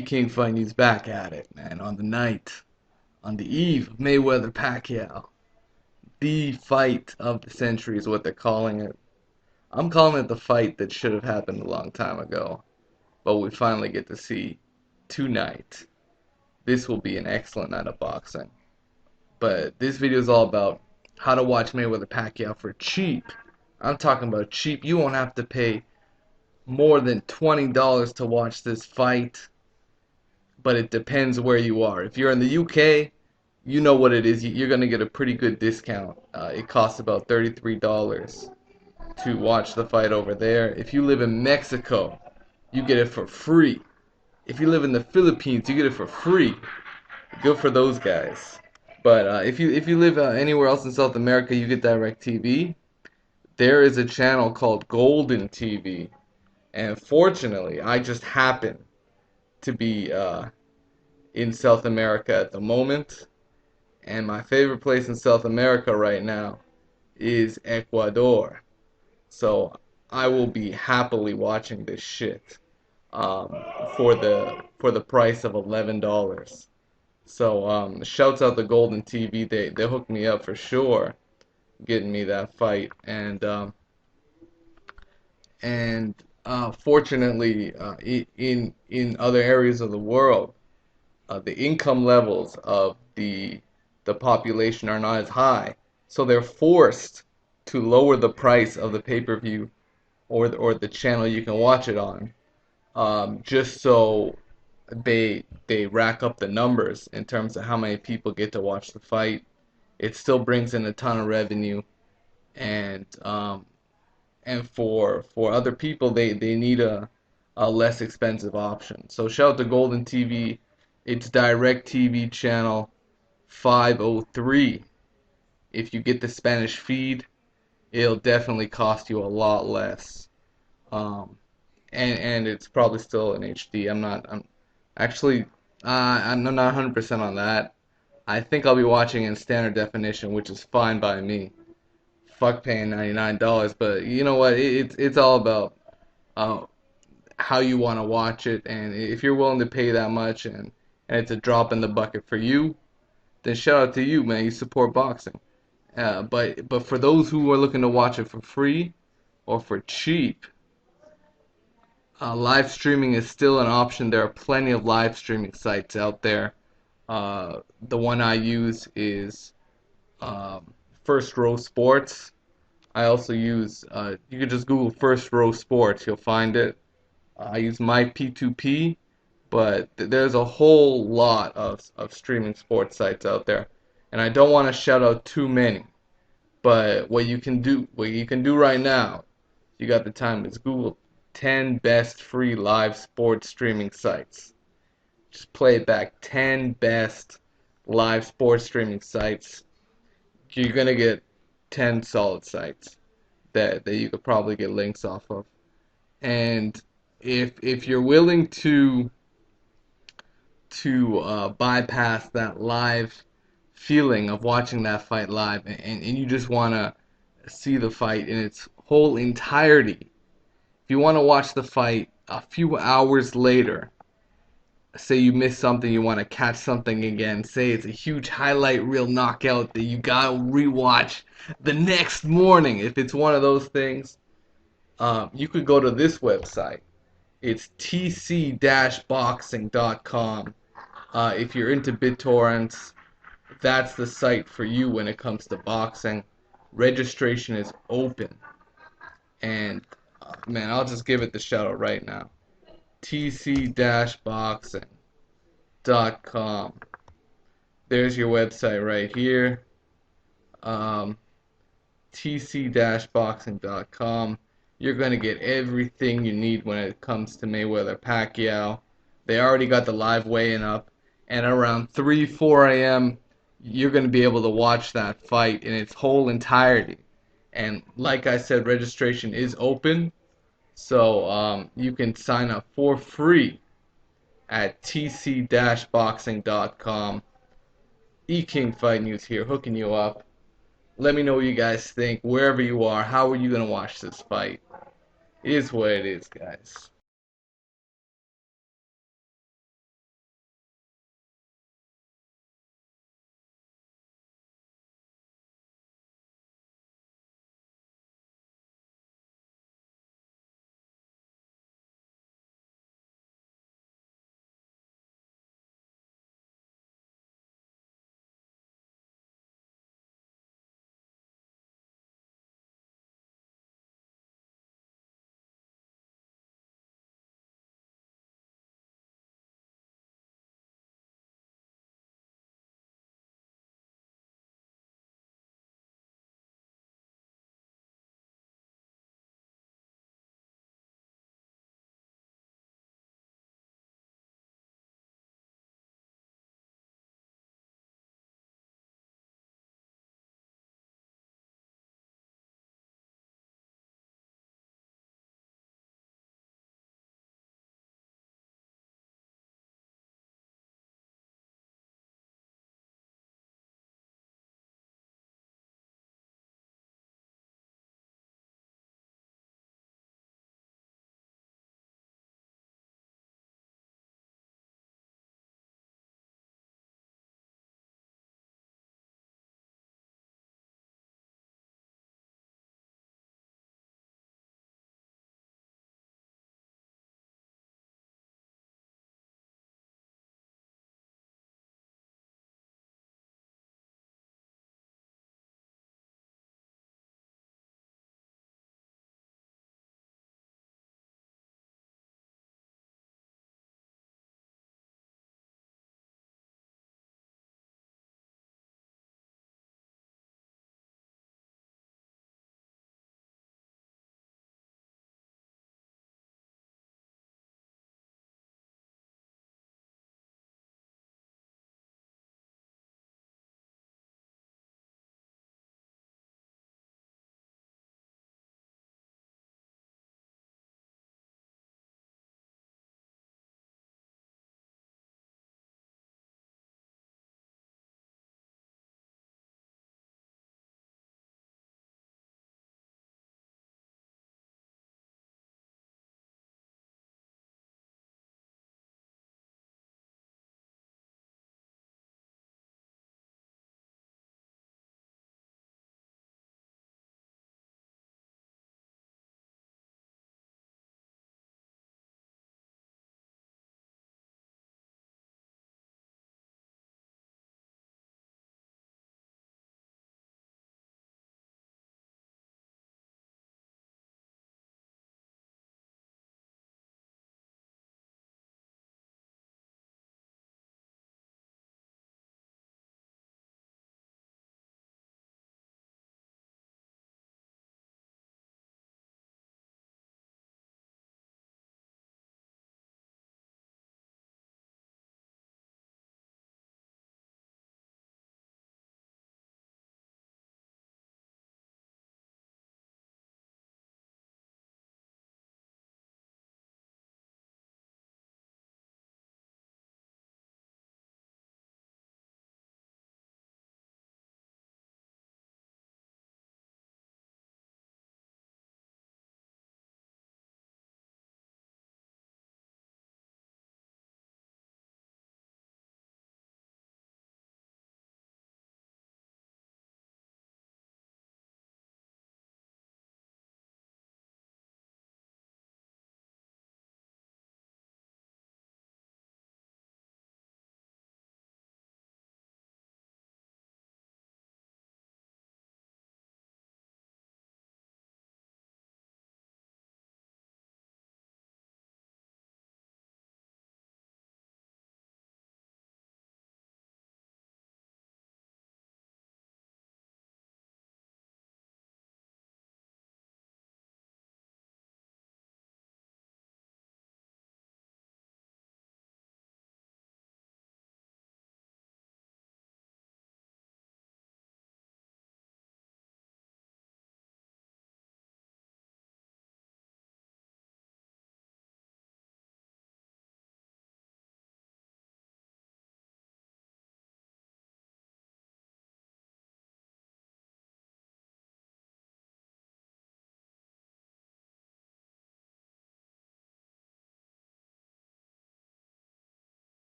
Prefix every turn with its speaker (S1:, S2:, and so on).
S1: King Fight News back at it, man. On the eve of Mayweather Pacquiao, the fight of the century is what they're calling it. I'm calling it the fight that should have happened a long time ago, but we finally get to see tonight. This will be an excellent night of boxing. But this video is all about how to watch Mayweather Pacquiao for cheap. I'm talking about cheap. You won't have to pay more than $20 to watch this fight, but it depends where you are. If you're in the UK, you know what it is. You're going to get a pretty good discount. It costs about $33 to watch the fight over there. If you live in Mexico, you get it for free. If you live in the Philippines, you get it for free. Good for those guys. But if you live anywhere else in South America, you get DirecTV. There is a channel called Golden TV, and fortunately, I just happen to be in South America at the moment, and my favorite place in South America right now is Ecuador. So I will be happily watching this shit for the price of $11. So shouts out to Golden TV. They hooked me up for sure, getting me that fight, and fortunately, in other areas of the world, the income levels of the population are not as high, so they're forced to lower the price of the pay-per-view or the channel you can watch it on, just so they rack up the numbers in terms of how many people get to watch the fight. It still brings in a ton of revenue, and for other people, they need a less expensive option. So shout out to Golden TV. It's DirecTV channel 503. If you get the Spanish feed, it'll definitely cost you a lot less. And it's probably still in HD. I'm actually I'm not 100% on that. I think I'll be watching in standard definition, which is fine by me. Fuck paying $99, but you know what? It's all about uh, how you want to watch it, and if you're willing to pay that much, and it's a drop in the bucket for you, then shout out to you, man. You support boxing. But for those who are looking to watch it for free or for cheap, live streaming is still an option. There are plenty of live streaming sites out there. The one I use is First Row Sports. I also use, you can just Google First Row Sports, you'll find it. I use my P2P, but there's a whole lot of streaming sports sites out there. And I don't want to shout out too many, but what you can do right now, you got the time, is Google 10 best free live sports streaming sites. Just play it back, 10 best live sports streaming sites. You're gonna get 10 solid sites that you could probably get links off of. And if you're willing to bypass that live feeling of watching that fight live, and you just want to see the fight in its whole entirety, if you want to watch the fight a few hours later, say you missed something, you want to catch something again, say it's a huge highlight reel knockout that you gotta rewatch the next morning, if it's one of those things, you could go to this website. It's tc-boxing.com. If you're into BitTorrents, that's the site for you when it comes to boxing. Registration is open, and man, I'll just give it the shout out right now. tc-boxing.com. There's your website right here. tc-boxing.com. You're going to get everything you need when it comes to Mayweather Pacquiao. They already got the live weigh-in up, and around 3, 4 a.m., you're going to be able to watch that fight in its whole entirety. And like I said, registration is open, so you can sign up for free at tc-boxing.com. King Fight News here, hooking you up. Let me know what you guys think, wherever you are. How are you going to watch this fight? It is what it is, guys.